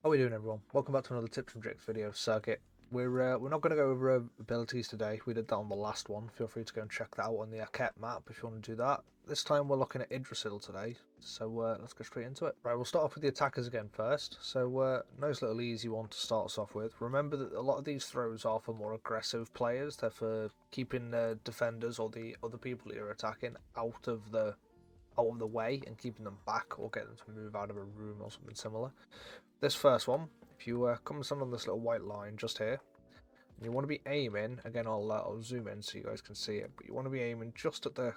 How are we doing, everyone? Welcome back to another tips and tricks video, Serket. We're not going to go over abilities today. We did that on the last one. Feel free to go and check that out on the Arronte map if you want to do that. This time we're looking at Yggdrasil today, so let's go straight into it. Right, we'll start off with the attackers again first. So nice little easy one to start us off with. Remember that a lot of these throws are for more aggressive players. They're for keeping defenders or the other people that you're attacking out of the way and keeping them back, or getting them to move out of a room or something similar. This first one, if you come and stand on this little white line just here, and you want to be aiming, again I'll zoom in so you guys can see it, but you want to be aiming just at the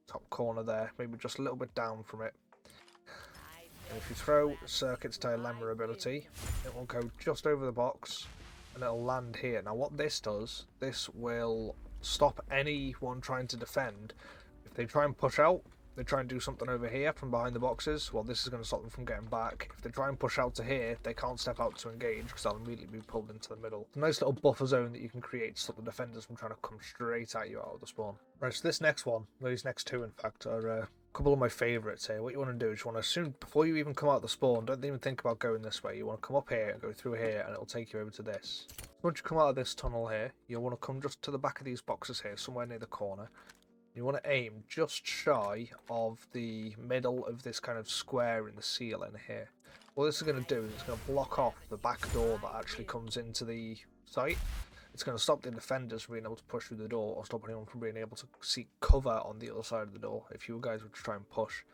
top corner there, maybe just a little bit down from it. And if you throw Serket's dilemma ability, it will go just over the box and it'll land here. Now what this does, this will stop anyone trying to defend. If they try and push out, they try and do something over here from behind the boxes, well, this is going to stop them from getting back. If they try and push out to here, they can't step out to engage because they'll immediately be pulled into the middle. It's a nice little buffer zone that you can create to stop the defenders from trying to come straight at you out of the spawn. Right, so this next one, these next two in fact, are a couple of my favourites here. What you want to do is you want to, before you even come out of the spawn, don't even think about going this way. You want to come up here and go through here and it'll take you over to this. Once you come out of this tunnel here, you'll want to come just to the back of these boxes here, somewhere near the corner. You want to aim just shy of the middle of this kind of square in the ceiling here. What this is going to do is it's going to block off the back door that actually comes into the site. It's going to stop the defenders from being able to push through the door, or stop anyone from being able to seek cover on the other side of the door if you guys were to try and push.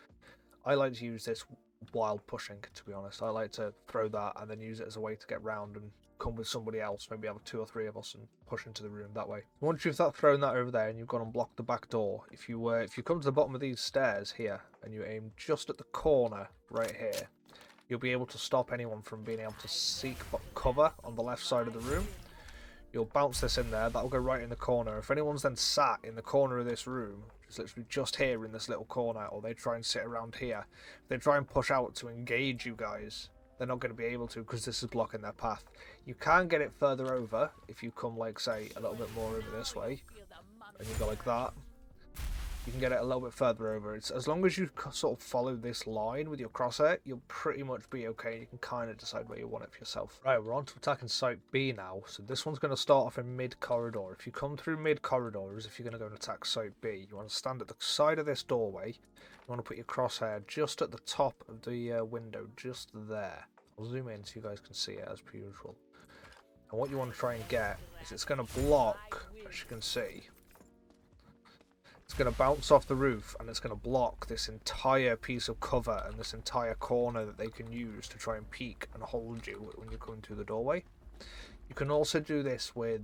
I like to use this while pushing, to be honest. I like to throw that and then use it as a way to get round and come with somebody else, maybe have 2 or 3 of us and push into the room that way. Once you've thrown that over there and you've gone and blocked the back door, if you come to the bottom of these stairs here and you aim just at the corner right here, you'll be able to stop anyone from being able to seek cover on the left side of the room. You'll bounce this in there, that'll go right in the corner. If anyone's then sat in the corner of this room, it's literally just here in this little corner, or they try and sit around here, if they try and push out to engage you guys, they're not going to be able to because this is blocking their path. You can get it further over if you come, like, say, a little bit more over this way, and you go like that. You can get it a little bit further over. It's as long as you sort of follow this line with your crosshair, you'll pretty much be okay. You can kind of decide where you want it for yourself. Right, we're on to attacking Site B now. So this one's going to start off in mid-corridor. If you come through mid-corridor, as if you're going to go and attack Site B, you want to stand at the side of this doorway. You want to put your crosshair just at the top of the window, just there. I'll zoom in so you guys can see it as per usual. And what you want to try and get is it's going to block, as you can see. It's going to bounce off the roof and it's going to block this entire piece of cover and this entire corner that they can use to try and peek and hold you when you're coming through the doorway. You can also do this with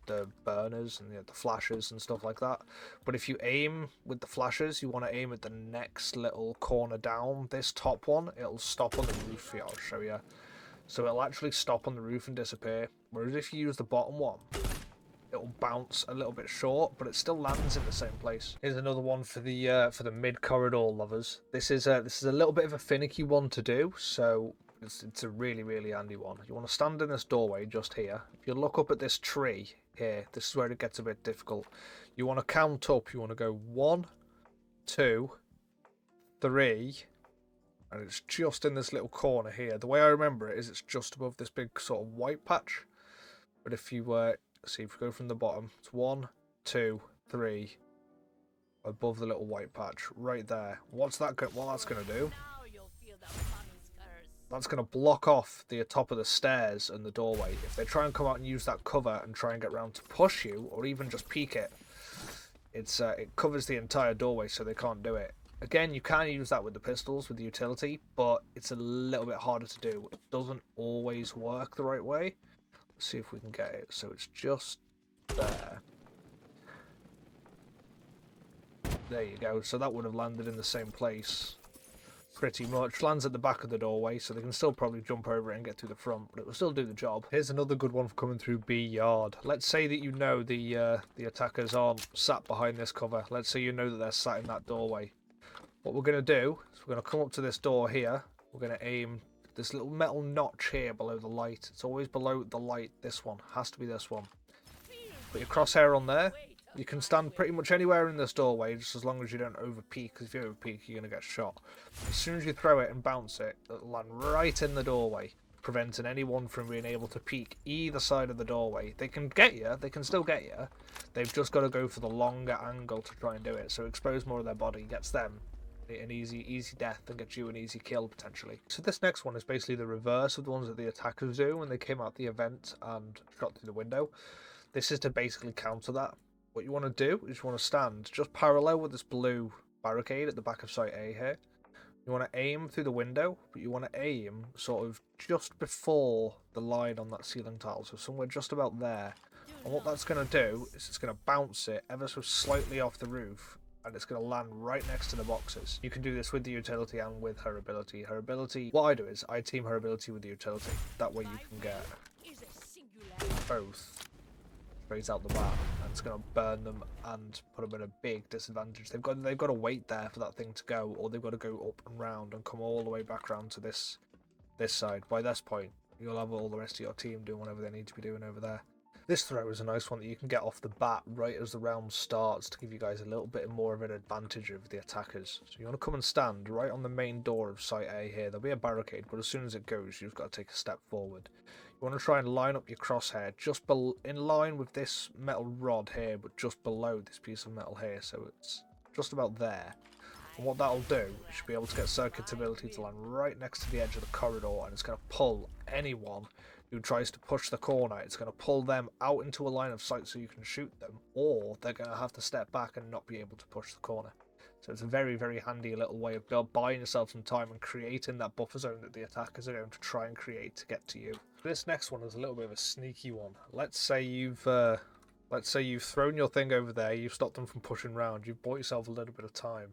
the burners and the flashes and stuff like that. But if you aim with the flashes, you want to aim at the next little corner down. This top one, it'll stop on the roof here, I'll show you. So it'll actually stop on the roof and disappear. Whereas if you use the bottom one, it'll bounce a little bit short, but it still lands in the same place. Here's another one for the mid corridor lovers. This is a little bit of a finicky one to do, so it's a really handy one. You want to stand in this doorway just here. If you look up at this tree here, this is where it gets a bit difficult. You want to count up. You want to go 1, 2, 3. And it's just in this little corner here. The way I remember it is it's just above this big sort of white patch. But if you see, if we go from the bottom, it's 1, 2, 3, above the little white patch, right there. What that's going to do, that's going to block off the top of the stairs and the doorway. If they try and come out and use that cover and try and get around to push you, or even just peek it, it covers the entire doorway so they can't do it. Again, you can use that with the pistols, with the utility, but it's a little bit harder to do. It doesn't always work the right way. See if we can get it. So it's just there. There you go. So that would have landed in the same place pretty much. Lands at the back of the doorway, so they can still probably jump over it and get through the front, but it will still do the job. Here's another good one for coming through B yard. Let's say that you know the attackers aren't sat behind this cover. Let's say you know that they're sat in that doorway. What we're going to do is we're going to come up to this door here. We're going to aim this little metal notch here below the light. It's always below the light. This one has to be this one. Put your crosshair on there. You can stand pretty much anywhere in this doorway, just as long as you don't over-peek, because if you over-peek, you're going to get shot. As soon as you throw it and bounce it, it'll land right in the doorway. preventing anyone from being able to peek either side of the doorway. They can get you, they can still get you. They've just got to go for the longer angle to try and do it. So expose more of their body, gets them an easy death and gets you an easy kill potentially. So this next one is basically the reverse of the ones that the attackers do when they came out the event and shot through the window. This is to basically counter that. What you want to do is you want to stand just parallel with this blue barricade at the back of site A here. You want to aim through the window, but you want to aim sort of just before the line on that ceiling tile, so somewhere just about there. And what that's going to do is it's going to bounce it ever so slightly off the roof, and it's going to land right next to the boxes. You can do this with the utility and with her ability. Her ability, what I do is I team her ability with the utility. That way you can get both straight out the bat, and it's going to burn them and put them at a big disadvantage. They've got to wait there for that thing to go, or they've got to go up and round and come all the way back round to this side. By this point, you'll have all the rest of your team doing whatever they need to be doing over there. This throw is a nice one that you can get off the bat right as the round starts to give you guys a little bit more of an advantage over the attackers. So you want to come and stand right on the main door of site A here. There'll be a barricade, but as soon as it goes, you've got to take a step forward. You want to try and line up your crosshair just in line with this metal rod here, but just below this piece of metal here, so it's just about there. And what that'll do, you should be able to get Serket's ability to land right next to the edge of the corridor, and it's going to pull anyone who tries to push the corner. It's going to pull them out into a line of sight so you can shoot them, or they're going to have to step back and not be able to push the corner. So it's a very, very handy little way of buying yourself some time and creating that buffer zone that the attackers are going to try and create to get to you. This next one is a little bit of a sneaky one. Let's say you've thrown your thing over there, you've stopped them from pushing round, you've bought yourself a little bit of time.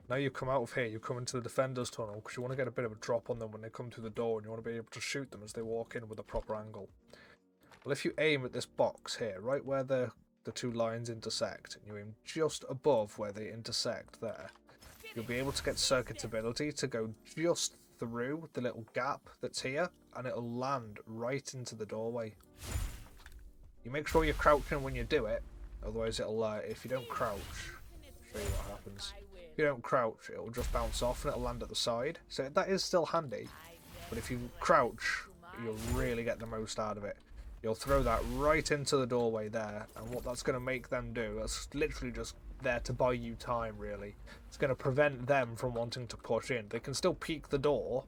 Now you come out of here, you come into the defender's tunnel because you want to get a bit of a drop on them when they come through the door, and you want to be able to shoot them as they walk in with a proper angle. Well, if you aim at this box here, right where the two lines intersect, and you aim just above where they intersect there, you'll be able to get Serket's ability to go just through the little gap that's here, and it'll land right into the doorway. You make sure you're crouching when you do it, otherwise it'll, if you don't crouch, I'll show you what happens. If you don't crouch, it'll just bounce off and it'll land at the side. So that is still handy, but if you crouch, you'll really get the most out of it. You'll throw that right into the doorway there, and what that's going to make them do, that's literally just there to buy you time, really. It's going to prevent them from wanting to push in. They can still peek the door,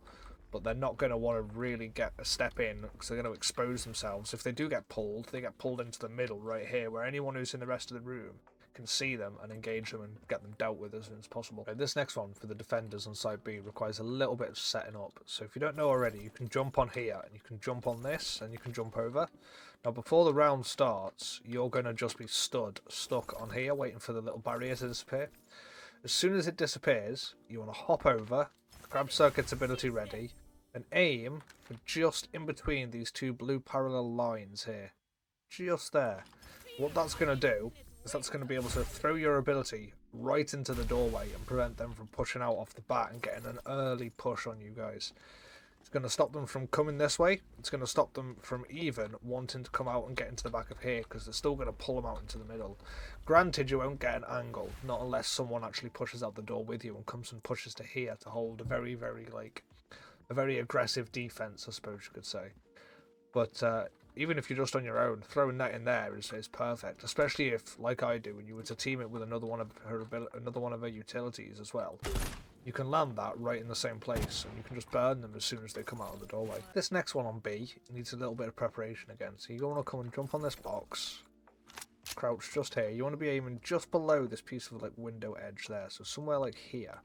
but they're not going to want to really get a step in because they're going to expose themselves. If they do get pulled, they get pulled into the middle right here, where anyone who's in the rest of the room can see them and engage them and get them dealt with as soon as possible. Okay, this next one for the defenders on side B requires a little bit of setting up. So if you don't know already, you can jump on here and you can jump on this and you can jump over. Now before the round starts, you're going to just be stuck on here waiting for the little barrier to disappear. As soon as it disappears, you want to hop over, grab Serket's ability ready, and aim for just in between these two blue parallel lines here. Just there. What that's going to do is that's going to be able to throw your ability right into the doorway and prevent them from pushing out off the bat and getting an early push on you guys. It's going to stop them from coming this way. It's going to stop them from even wanting to come out and get into the back of here because they're still going to pull them out into the middle. Granted, you won't get an angle, not unless someone actually pushes out the door with you and comes and pushes to here to hold a very, very, a very aggressive defense, I suppose you could say. But even if you're just on your own, throwing that in there is perfect. Especially if, like I do, when you were to team it with another one of her utilities as well, you can land that right in the same place, and you can just burn them as soon as they come out of the doorway. This next one on B needs a little bit of preparation again. So you want to come and jump on this box, crouch just here. You want to be aiming just below this piece of window edge there, so somewhere like here.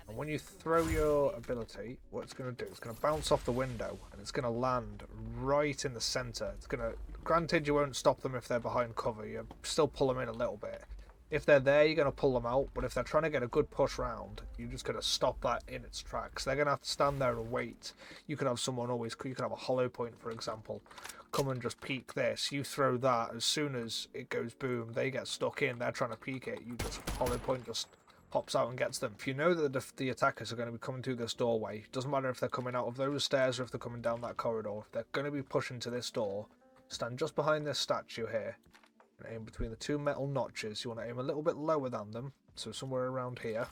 And when you throw your ability, what it's going to do, it's going to bounce off the window and it's going to land right in the centre. It's going to, granted you won't stop them if they're behind cover, you still pull them in a little bit. If they're there, you're going to pull them out, but if they're trying to get a good push round, you're just going to stop that in its tracks. They're going to have to stand there and wait. You could have someone you could have a hollow point, for example, come and just peek this. You throw that, as soon as it goes boom, they get stuck in, they're trying to peek it, you just hollow point just pops out and gets them. If you know that the attackers are going to be coming through this doorway, doesn't matter if they're coming out of those stairs or if they're coming down that corridor, if they're going to be pushing to this door, stand just behind this statue here and aim between the two metal notches. You want to aim a little bit lower than them, so somewhere around here.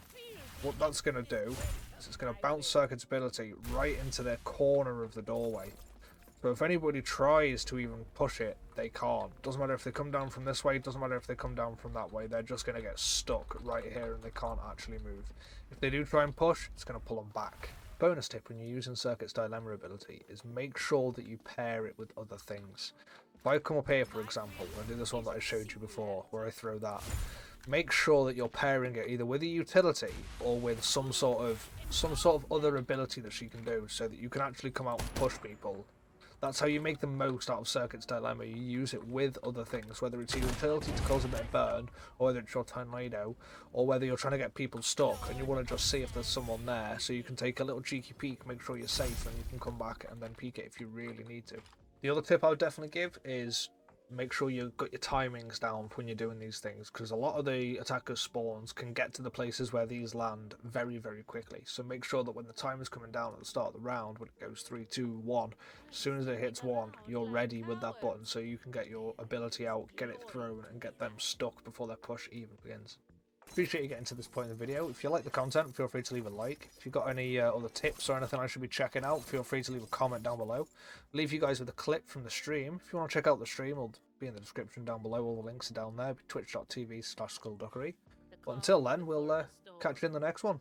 what that's going to do is it's going to bounce Serket's ability right into their corner of the doorway. So if anybody tries to even push it, they can't. Doesn't matter if they come down from this way, doesn't matter if they come down from that way, they're just going to get stuck right here and they can't actually move. If they do try and push, it's going to pull them back. Bonus tip when you're using Serket's dilemma ability is make sure that you pair it with other things. If I come up here, for example, and do this one that I showed you before, where I throw that, make sure that you're pairing it either with a utility or with some sort of other ability that she can do, so that you can actually come out and push people. That's how you make the most out of Serket's dilemma. You use it with other things, whether it's a utility to cause a bit of burn, or whether it's your tornado, or whether you're trying to get people stuck and you want to just see if there's someone there, so you can take a little cheeky peek, make sure you're safe, and you can come back and then peek it if you really need to. The other tip I would definitely give is make sure you've got your timings down when you're doing these things, because a lot of the attackers' spawns can get to the places where these land very, very quickly. So make sure that when the time is coming down at the start of the round, when it goes 3, 2, 1, as soon as it hits 1, you're ready with that button so you can get your ability out, get it thrown, and get them stuck before their push even begins. Appreciate you getting to this point in the video. If you like the content, feel free to leave a like. If you've got any other tips or anything I should be checking out, feel free to leave a comment down below. Leave you guys with a clip from the stream. If you want to check out the stream, it'll be in the description down below. All the links are down there. Twitch.tv/skullduggery. But until then, we'll catch you in the next one.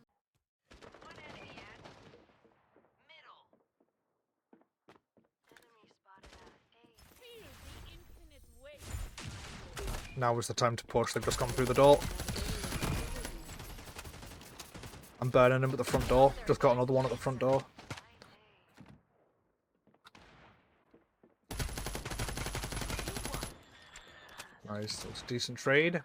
Now is the time to push. They've just gone through the door. I'm burning him at the front door. Just got another one at the front door. Nice, that's a decent trade.